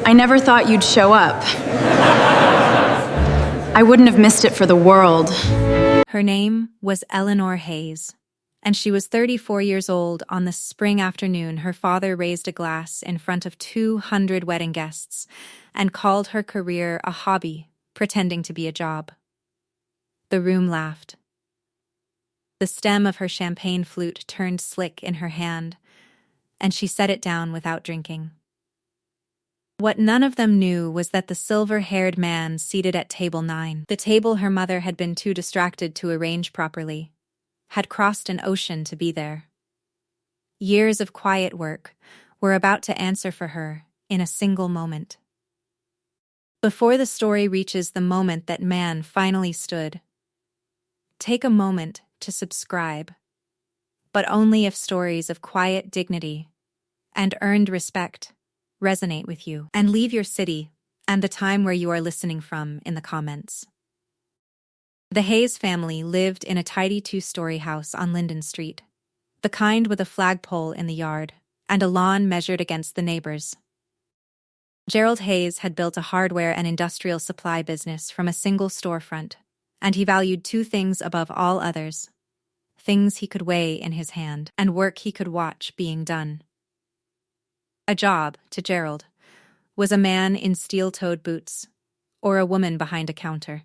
I never thought you'd show up. I wouldn't have missed it for the world. Her name was Eleanor Hayes, and she was 34 years old on the spring afternoon her father raised a glass in front of 200 wedding guests and called her career a hobby, pretending to be a job. The room laughed. The stem of her champagne flute turned slick in her hand, and she set it down without drinking. What none of them knew was that the silver-haired man seated at table 9, the table her mother had been too distracted to arrange properly, had crossed an ocean to be there. Years of quiet work were about to answer for her in a single moment. Before the story reaches the moment that man finally stood, take a moment to subscribe, but only if stories of quiet dignity and earned respect resonate with you. And leave your city and the time where you are listening from in the comments. The Hayes family lived in a tidy 2-story house on Linden Street, the kind with a flagpole in the yard and a lawn measured against the neighbors. Gerald Hayes had built a hardware and industrial supply business from a single storefront, and he valued 2 things above all others: things he could weigh in his hand and work he could watch being done. A job, to Gerald, was a man in steel-toed boots or a woman behind a counter.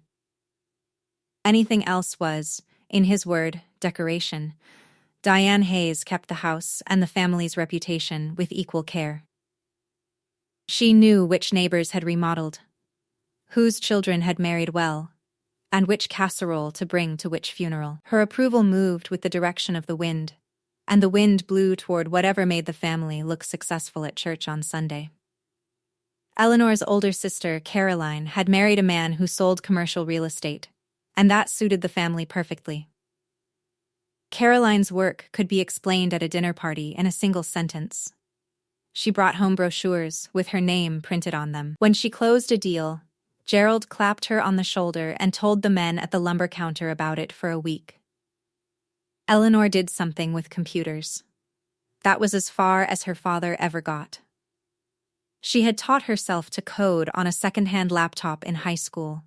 Anything else was, in his word, decoration. Diane Hayes kept the house and the family's reputation with equal care. She knew which neighbors had remodeled, whose children had married well, and which casserole to bring to which funeral. Her approval moved with the direction of the wind, and the wind blew toward whatever made the family look successful at church on Sunday. Eleanor's older sister, Caroline, had married a man who sold commercial real estate, and that suited the family perfectly. Caroline's work could be explained at a dinner party in a single sentence. She brought home brochures with her name printed on them. When she closed a deal, Gerald clapped her on the shoulder and told the men at the lumber counter about it for a week. Eleanor did something with computers. That was as far as her father ever got. She had taught herself to code on a second-hand laptop in high school,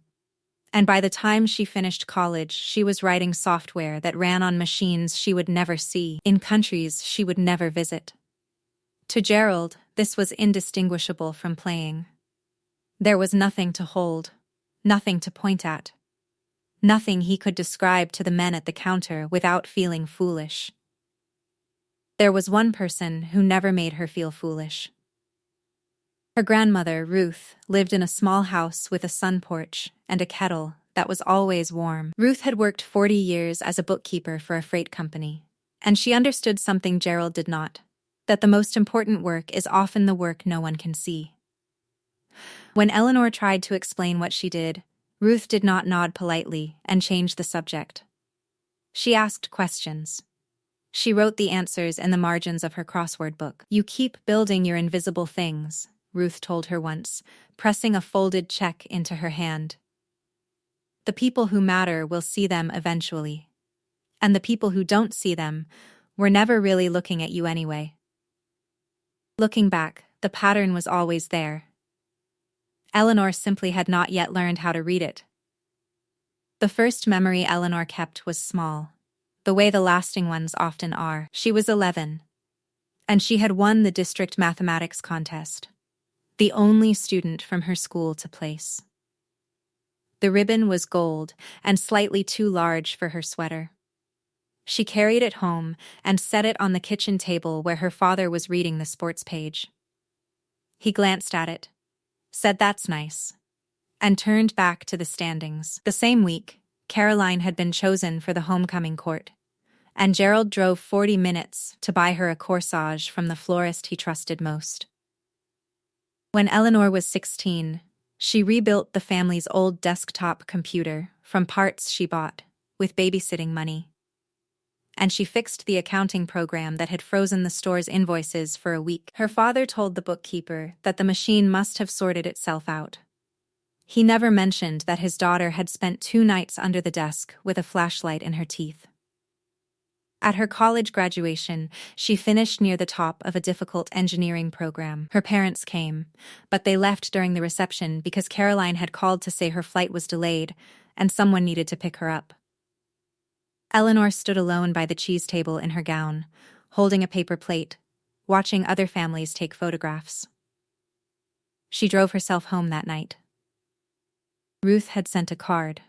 and by the time she finished college, she was writing software that ran on machines she would never see, in countries she would never visit. To Gerald, this was indistinguishable from playing. There was nothing to hold, nothing to point at. Nothing he could describe to the men at the counter without feeling foolish. There was one person who never made her feel foolish. Her grandmother, Ruth, lived in a small house with a sun porch and a kettle that was always warm. Ruth had worked 40 years as a bookkeeper for a freight company, and she understood something Gerald did not, that the most important work is often the work no one can see. When Eleanor tried to explain what she did, Ruth did not nod politely and change the subject. She asked questions. She wrote the answers in the margins of her crossword book. "You keep building your invisible things," Ruth told her once, pressing a folded check into her hand. "The people who matter will see them eventually. And the people who don't see them were never really looking at you anyway." Looking back, the pattern was always there. Eleanor simply had not yet learned how to read it. The first memory Eleanor kept was small, the way the lasting ones often are. She was 11, and she had won the district mathematics contest, the only student from her school to place. The ribbon was gold and slightly too large for her sweater. She carried it home and set it on the kitchen table where her father was reading the sports page. He glanced at it, said "That's nice," and turned back to the standings. The same week, Caroline had been chosen for the homecoming court, and Gerald drove 40 minutes to buy her a corsage from the florist he trusted most. When Eleanor was 16, she rebuilt the family's old desktop computer from parts she bought with babysitting money. And she fixed the accounting program that had frozen the store's invoices for a week. Her father told the bookkeeper that the machine must have sorted itself out. He never mentioned that his daughter had spent 2 nights under the desk with a flashlight in her teeth. At her college graduation, she finished near the top of a difficult engineering program. Her parents came, but they left during the reception because Caroline had called to say her flight was delayed and someone needed to pick her up. Eleanor stood alone by the cheese table in her gown, holding a paper plate, watching other families take photographs. She drove herself home that night. Ruth had sent a card.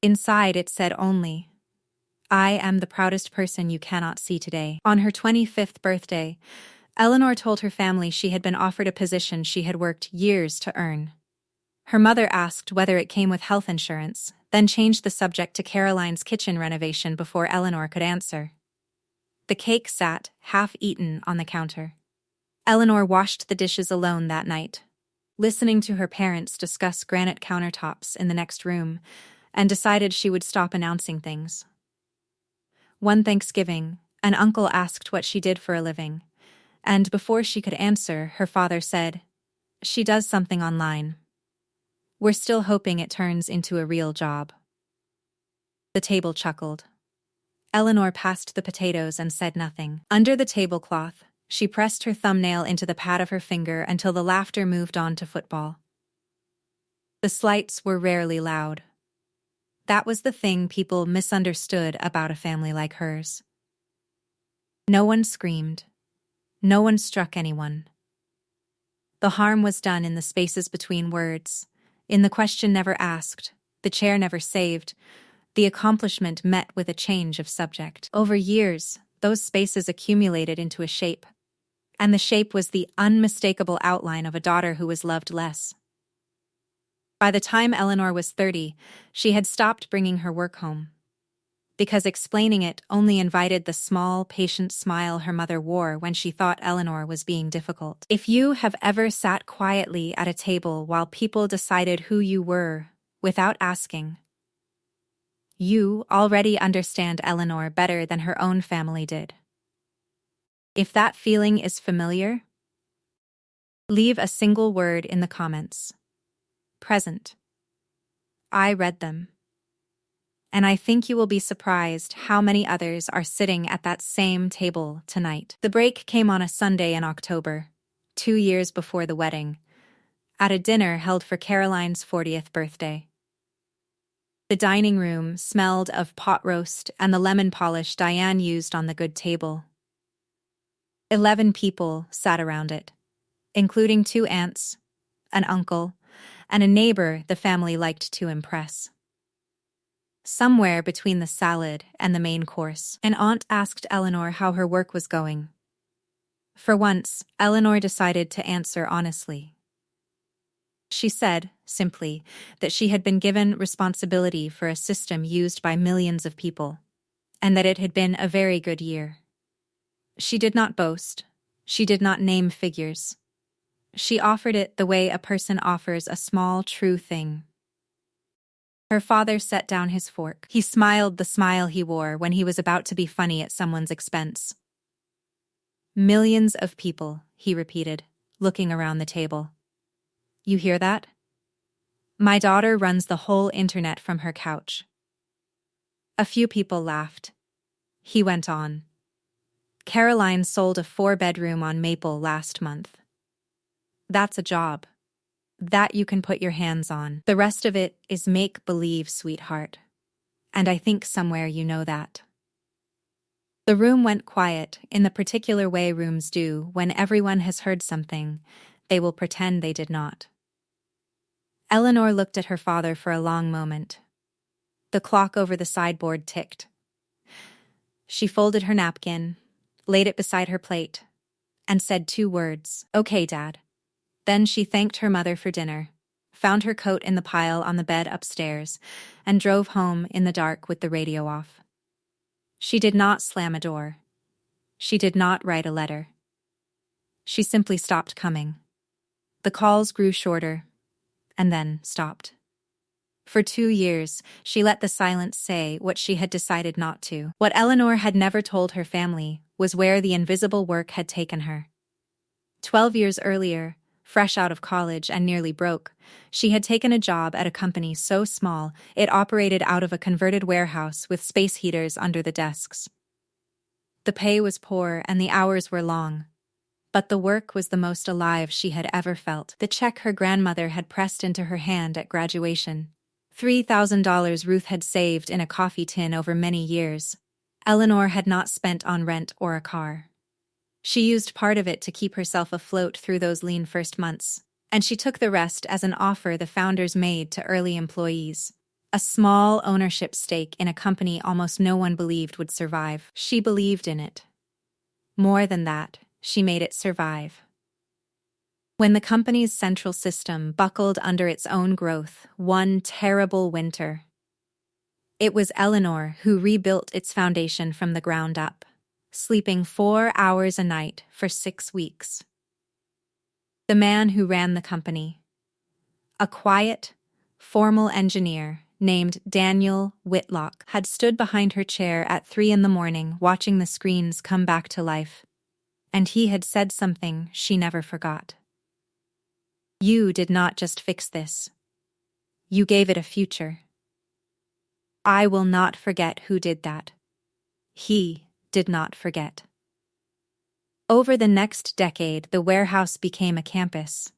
Inside it said only, "I am the proudest person you cannot see today." On her 25th birthday, Eleanor told her family she had been offered a position she had worked years to earn. Her mother asked whether it came with health insurance, then changed the subject to Caroline's kitchen renovation before Eleanor could answer. The cake sat, half-eaten, on the counter. Eleanor washed the dishes alone that night, listening to her parents discuss granite countertops in the next room, and decided she would stop announcing things. One Thanksgiving, an uncle asked what she did for a living, and before she could answer, her father said, "She does something online. We're still hoping it turns into a real job." The table chuckled. Eleanor passed the potatoes and said nothing. Under the tablecloth, she pressed her thumbnail into the pad of her finger until the laughter moved on to football. The slights were rarely loud. That was the thing people misunderstood about a family like hers. No one screamed. No one struck anyone. The harm was done in the spaces between words, in the question never asked, the chair never saved, the accomplishment met with a change of subject. Over years, those spaces accumulated into a shape, and the shape was the unmistakable outline of a daughter who was loved less. By the time Eleanor was 30, she had stopped bringing her work home, because explaining it only invited the small, patient smile her mother wore when she thought Eleanor was being difficult. If you have ever sat quietly at a table while people decided who you were without asking, you already understand Eleanor better than her own family did. If that feeling is familiar, leave a single word in the comments. Present. I read them. And I think you will be surprised how many others are sitting at that same table tonight. The break came on a Sunday in October, 2 years before the wedding, at a dinner held for Caroline's 40th birthday. The dining room smelled of pot roast and the lemon polish Diane used on the good table. 11 people sat around it, including 2 aunts, an uncle, and a neighbor the family liked to impress. Somewhere between the salad and the main course, an aunt asked Eleanor how her work was going. For once, Eleanor decided to answer honestly. She said, simply, that she had been given responsibility for a system used by millions of people, and that it had been a very good year. She did not boast. She did not name figures. She offered it the way a person offers a small, true thing. Her father set down his fork. He smiled the smile he wore when he was about to be funny at someone's expense. "Millions of people," he repeated, looking around the table. "You hear that? My daughter runs the whole internet from her couch." A few people laughed. He went on. "Caroline sold a 4-bedroom on Maple last month. That's a job. That you can put your hands on. The rest of it is make-believe, sweetheart. And I think somewhere you know that." The room went quiet in the particular way rooms do when everyone has heard something. They will pretend they did not. Eleanor looked at her father for a long moment. The clock over the sideboard ticked. She folded her napkin, laid it beside her plate, and said 2 words, "Okay, Dad." Then she thanked her mother for dinner, found her coat in the pile on the bed upstairs, and drove home in the dark with the radio off. She did not slam a door. She did not write a letter. She simply stopped coming. The calls grew shorter, and then stopped. For 2 years, she let the silence say what she had decided not to. What Eleanor had never told her family was where the invisible work had taken her. 12 years earlier, Fresh out of college and nearly broke, she had taken a job at a company so small it operated out of a converted warehouse with space heaters under the desks. The pay was poor and the hours were long, but the work was the most alive she had ever felt. The check her grandmother had pressed into her hand at graduation. $3,000 Ruth had saved in a coffee tin over many years. Eleanor had not spent on rent or a car. She used part of it to keep herself afloat through those lean first months, and she took the rest as an offer the founders made to early employees. A small ownership stake in a company almost no one believed would survive. She believed in it. More than that, she made it survive. When the company's central system buckled under its own growth one terrible winter, it was Eleanor who rebuilt its foundation from the ground up, sleeping 4 hours a night for 6 weeks. The man who ran the company, a quiet, formal engineer named Daniel Whitlock, had stood behind her chair at 3 a.m. watching the screens come back to life, and he had said something she never forgot. "You did not just fix this. You gave it a future. I will not forget who did that." He did not forget. Over the next decade, the warehouse became a campus.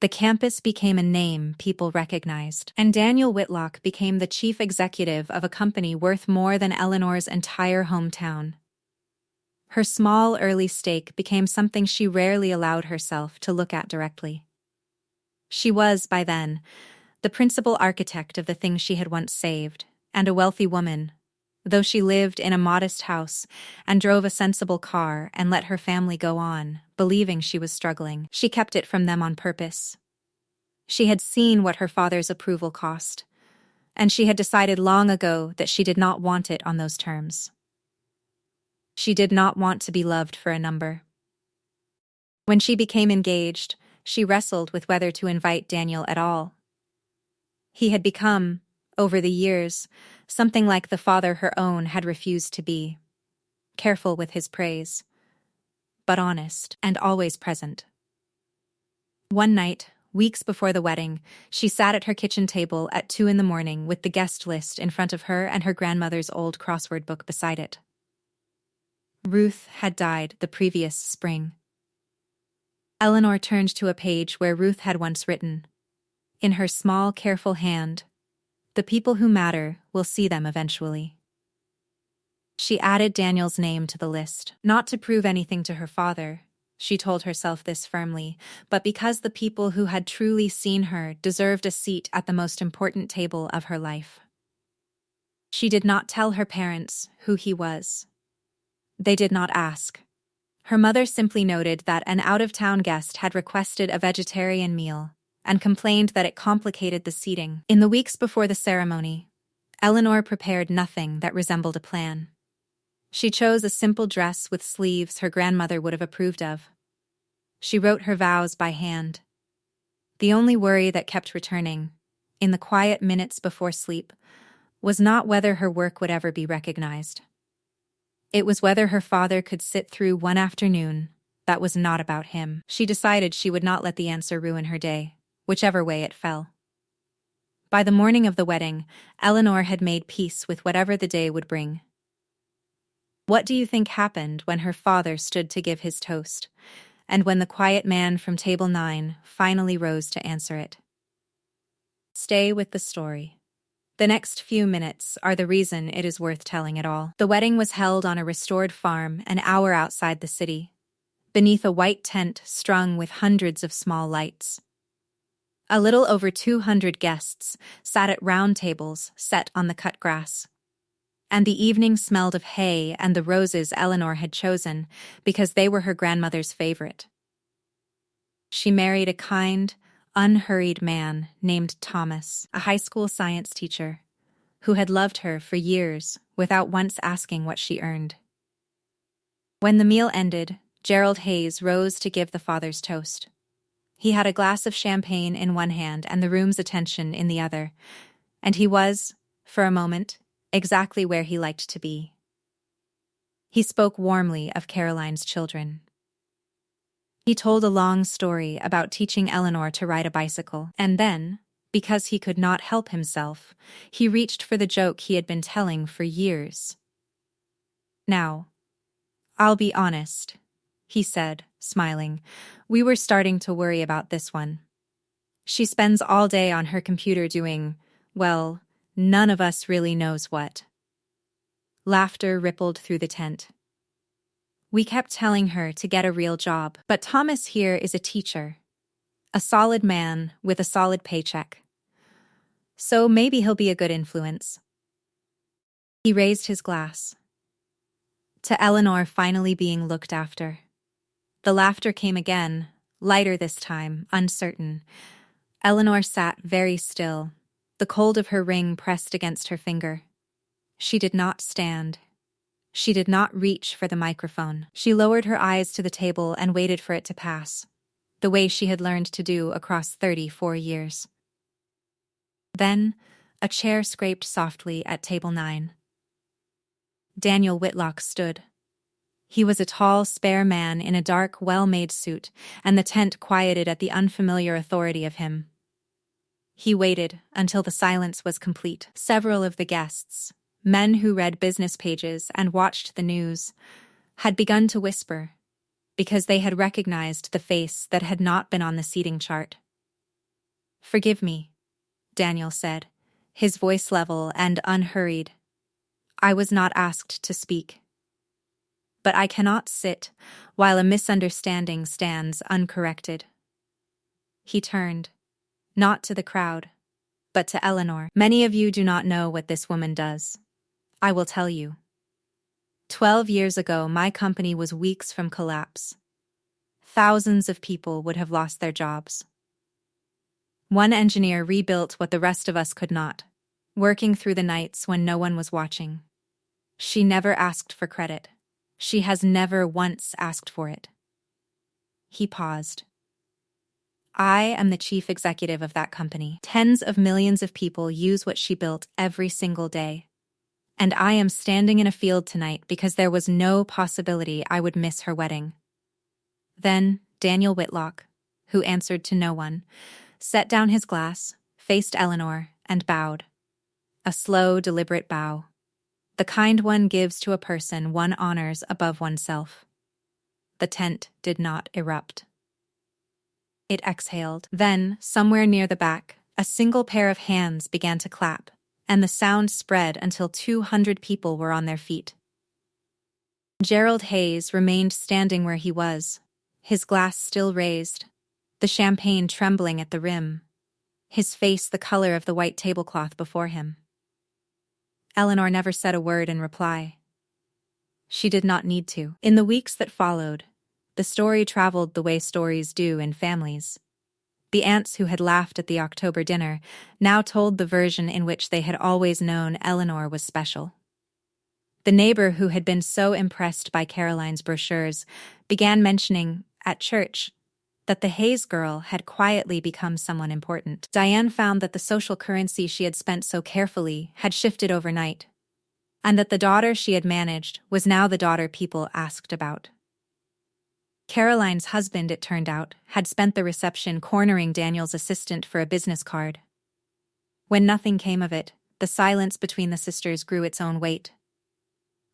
The campus became a name people recognized, and Daniel Whitlock became the chief executive of a company worth more than Eleanor's entire hometown. Her small early stake became something she rarely allowed herself to look at directly. She was, by then, the principal architect of the things she had once saved, and a wealthy woman, though she lived in a modest house and drove a sensible car and let her family go on, believing she was struggling. She kept it from them on purpose. She had seen what her father's approval cost, and she had decided long ago that she did not want it on those terms. She did not want to be loved for a number. When she became engaged, she wrestled with whether to invite Daniel at all. He had become, over the years, something like the father her own had refused to be, careful with his praise, but honest and always present. One night, weeks before the wedding, she sat at her kitchen table at 2 a.m. with the guest list in front of her and her grandmother's old crossword book beside it. Ruth had died the previous spring. Eleanor turned to a page where Ruth had once written, in her small, careful hand, "The people who matter will see them eventually." She added Daniel's name to the list, not to prove anything to her father, she told herself this firmly, but because the people who had truly seen her deserved a seat at the most important table of her life. She did not tell her parents who he was. They did not ask. Her mother simply noted that an out-of-town guest had requested a vegetarian meal and complained that it complicated the seating. In the weeks before the ceremony, Eleanor prepared nothing that resembled a plan. She chose a simple dress with sleeves her grandmother would have approved of. She wrote her vows by hand. The only worry that kept returning, in the quiet minutes before sleep, was not whether her work would ever be recognized. It was whether her father could sit through one afternoon that was not about him. She decided she would not let the answer ruin her day, whichever way it fell. By the morning of the wedding, Eleanor had made peace with whatever the day would bring. What do you think happened when her father stood to give his toast, and when the quiet man from table 9 finally rose to answer it? Stay with the story. The next few minutes are the reason it is worth telling at all. The wedding was held on a restored farm an hour outside the city, beneath a white tent strung with hundreds of small lights. A little over 200 guests sat at round tables set on the cut grass, and the evening smelled of hay and the roses Eleanor had chosen because they were her grandmother's favorite. She married a kind, unhurried man named Thomas, a high school science teacher, who had loved her for years without once asking what she earned. When the meal ended, Gerald Hayes rose to give the father's toast. He had a glass of champagne in one hand and the room's attention in the other, and he was, for a moment, exactly where he liked to be. He spoke warmly of Caroline's children. He told a long story about teaching Eleanor to ride a bicycle, and then, because he could not help himself, he reached for the joke he had been telling for years. "Now, I'll be honest," he said, smiling. "We were starting to worry about this one. She spends all day on her computer doing, well, none of us really knows what." Laughter rippled through the tent. "We kept telling her to get a real job, but Thomas here is a teacher. A solid man with a solid paycheck. So maybe he'll be a good influence." He raised his glass. To Eleanor finally being looked after. The laughter came again, lighter this time, uncertain. Eleanor sat very still, the cold of her ring pressed against her finger. She did not stand. She did not reach for the microphone. She lowered her eyes to the table and waited for it to pass, the way she had learned to do across 34 years. Then, a chair scraped softly at table 9. Daniel Whitlock stood. He was a tall, spare man in a dark, well-made suit, and the tent quieted at the unfamiliar authority of him. He waited until the silence was complete. Several of the guests, men who read business pages and watched the news, had begun to whisper, because they had recognized the face that had not been on the seating chart. "Forgive me," Daniel said, his voice level and unhurried. "I was not asked to speak. But I cannot sit while a misunderstanding stands uncorrected." He turned, not to the crowd, but to Eleanor. "Many of you do not know what this woman does. I will tell you. 12 years ago, my company was weeks from collapse. Thousands of people would have lost their jobs. One engineer rebuilt what the rest of us could not, working through the nights when no one was watching. She never asked for credit. She has never once asked for it." He paused. "I am the chief executive of that company. Tens of millions of people use what she built every single day. And I am standing in a field tonight because there was no possibility I would miss her wedding." Then Daniel Whitlock, who answered to no one, set down his glass, faced Eleanor, and bowed. A slow, deliberate bow. The kind one gives to a person one honors above oneself. The tent did not erupt. It exhaled. Then, somewhere near the back, a single pair of hands began to clap, and the sound spread until 200 people were on their feet. Gerald Hayes remained standing where he was, his glass still raised, the champagne trembling at the rim, his face the color of the white tablecloth before him. Eleanor never said a word in reply. She did not need to. In the weeks that followed, the story traveled the way stories do in families. The aunts who had laughed at the October dinner now told the version in which they had always known Eleanor was special. The neighbor who had been so impressed by Caroline's brochures began mentioning, at church, that the Hayes girl had quietly become someone important. Diane found that the social currency she had spent so carefully had shifted overnight, and that the daughter she had managed was now the daughter people asked about. Caroline's husband, it turned out, had spent the reception cornering Daniel's assistant for a business card. When nothing came of it, the silence between the sisters grew its own weight.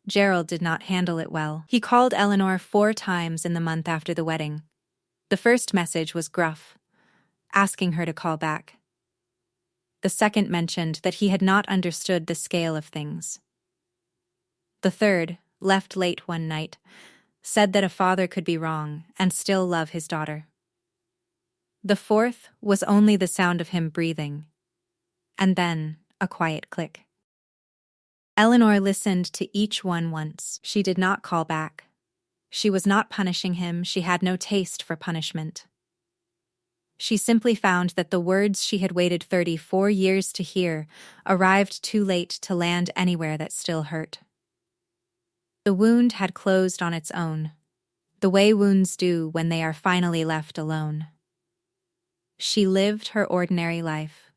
Gerald did not handle it well. He called Eleanor 4 times in the month after the wedding. The first message was gruff, asking her to call back. The second mentioned that he had not understood the scale of things. The third, left late one night, said that a father could be wrong and still love his daughter. The fourth was only the sound of him breathing, and then a quiet click. Eleanor listened to each one once. She did not call back. She was not punishing him. She had no taste for punishment. She simply found that the words she had waited 34 years to hear arrived too late to land anywhere that still hurt. The wound had closed on its own, the way wounds do when they are finally left alone. She lived her ordinary life.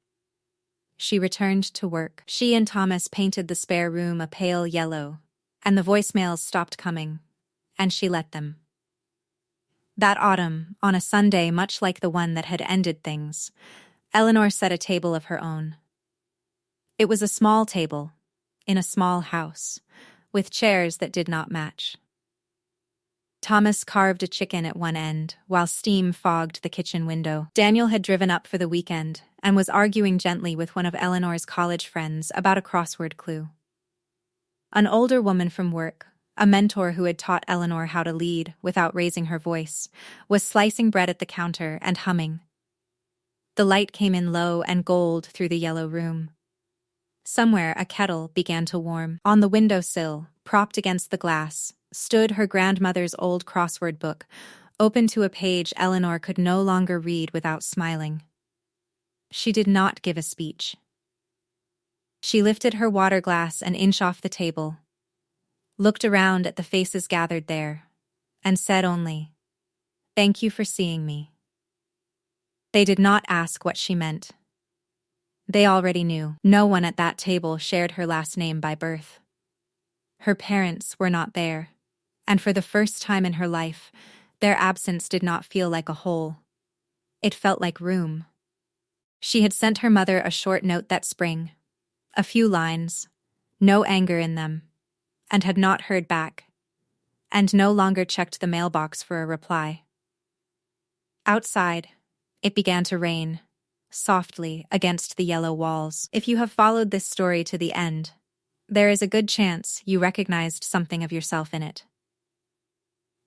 She returned to work. She and Thomas painted the spare room a pale yellow, and the voicemails stopped coming, and she let them. That autumn, on a Sunday much like the one that had ended things, Eleanor set a table of her own. It was a small table, in a small house, with chairs that did not match. Thomas carved a chicken at one end, while steam fogged the kitchen window. Daniel had driven up for the weekend and was arguing gently with one of Eleanor's college friends about a crossword clue. An older woman from work, a mentor who had taught Eleanor how to lead without raising her voice, was slicing bread at the counter and humming. The light came in low and gold through the yellow room. Somewhere a kettle began to warm. On the windowsill, propped against the glass, stood her grandmother's old crossword book, open to a page Eleanor could no longer read without smiling. She did not give a speech. She lifted her water glass an inch off the table, looked around at the faces gathered there, and said only, "Thank you for seeing me." They did not ask what she meant. They already knew. No one at that table shared her last name by birth. Her parents were not there, and for the first time in her life, their absence did not feel like a hole. It felt like room. She had sent her mother a short note that spring, a few lines, no anger in them, and had not heard back, and no longer checked the mailbox for a reply. Outside, it began to rain, softly against the yellow walls. If you have followed this story to the end, there is a good chance you recognized something of yourself in it.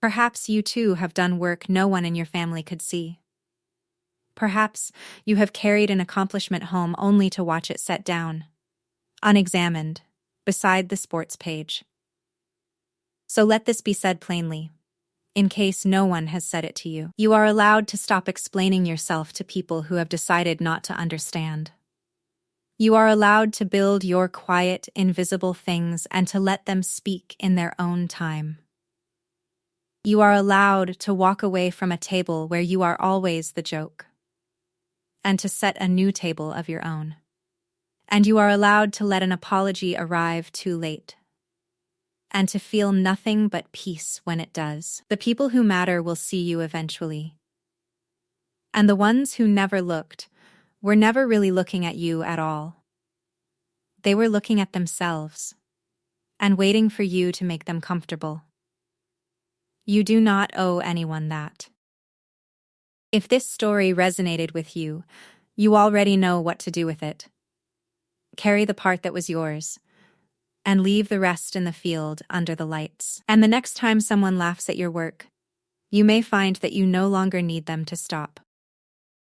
Perhaps you too have done work no one in your family could see. Perhaps you have carried an accomplishment home only to watch it set down, unexamined, beside the sports page. So let this be said plainly, in case no one has said it to you. You are allowed to stop explaining yourself to people who have decided not to understand. You are allowed to build your quiet, invisible things and to let them speak in their own time. You are allowed to walk away from a table where you are always the joke, and to set a new table of your own. And you are allowed to let an apology arrive too late, and to feel nothing but peace when it does. The people who matter will see you eventually. And the ones who never looked were never really looking at you at all. They were looking at themselves and waiting for you to make them comfortable. You do not owe anyone that. If this story resonated with you, you already know what to do with it. Carry the part that was yours, and leave the rest in the field under the lights. And the next time someone laughs at your work, you may find that you no longer need them to stop.